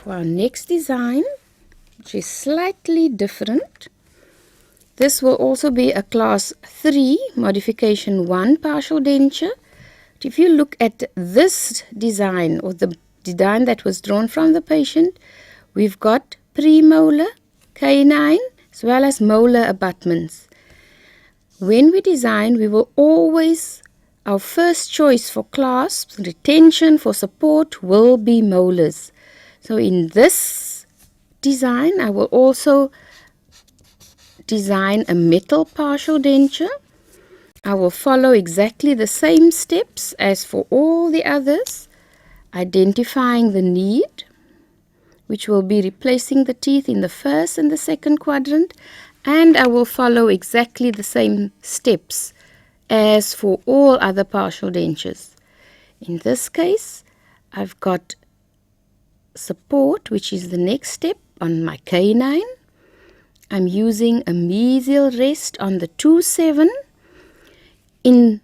For our next design, which is slightly different, this will also be a class 3 modification 1 partial denture. If you look at this design, or the design that was drawn from the patient, we've got premolar, canine, as well as molar abutments. When we design, we will always, our first choice for clasps, retention, for support will be molars. So in this design, I will also design a metal partial denture. I will follow exactly the same steps as for all the others, identifying the need, which will be replacing the teeth in the first and the second quadrant, and I will follow exactly the same steps as for all other partial dentures. In this case, I've got support, which is the next step on my canine. I'm using a mesial rest on the 2-7. In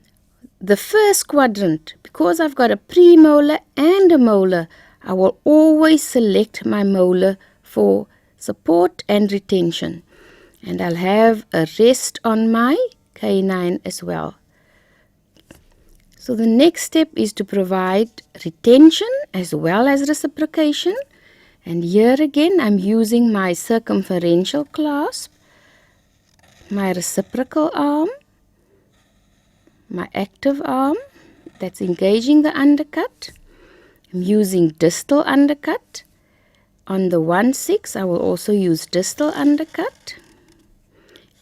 the first quadrant, because I've got a premolar and a molar, I will always select my molar for support and retention. And I'll have a rest on my canine as well. So the next step is to provide retention as well as reciprocation. And here again, I'm using my circumferential clasp, my reciprocal arm, my active arm that's engaging the undercut. I'm using distal undercut. On the 1-6, I will also use distal undercut.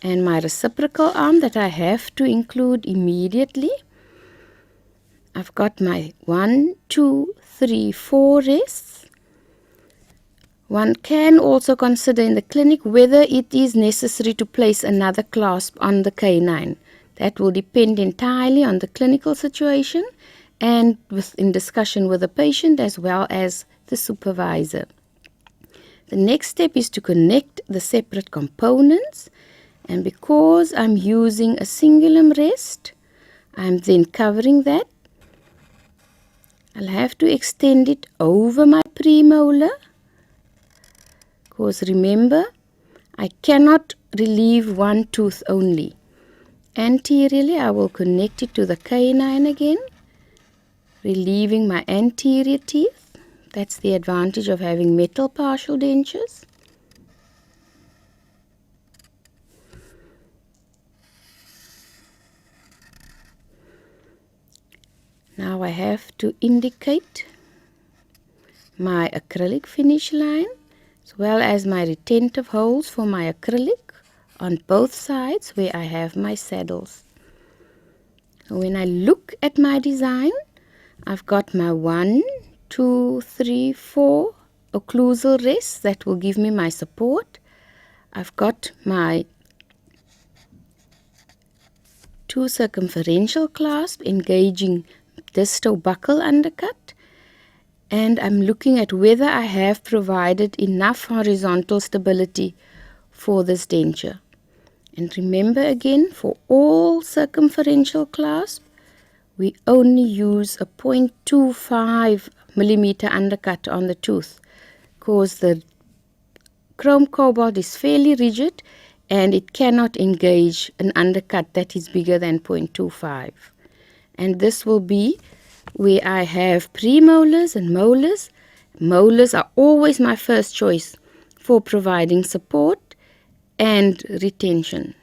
And my reciprocal arm that I have to include immediately. I've got my 1, 2, 3, 4 rests. One can also consider in the clinic whether it is necessary to place another clasp on the canine. That will depend entirely on the clinical situation and in discussion with the patient as well as the supervisor. The next step is to connect the separate components, and because I'm using a cingulum rest, I'm then covering that. I'll have to extend it over my premolar, because remember, I cannot relieve one tooth only. Anteriorly, I will connect it to the canine again, relieving my anterior teeth. That's the advantage of having metal partial dentures. Now I have to indicate my acrylic finish line as well as my retentive holes for my acrylic on both sides where I have my saddles. So when I look at my design, I've got my 1, 2, 3, 4 occlusal rests that will give me my support. I've got my 2 circumferential clasp engaging distal buccal undercut, and I'm looking at whether I have provided enough horizontal stability for this denture. And remember again, for all circumferential clasp, we only use a 0.25 millimeter undercut on the tooth, because the chrome cobalt is fairly rigid and it cannot engage an undercut that is bigger than 0.25. And this will be where I have premolars and molars. Molars are always my first choice for providing support and retention.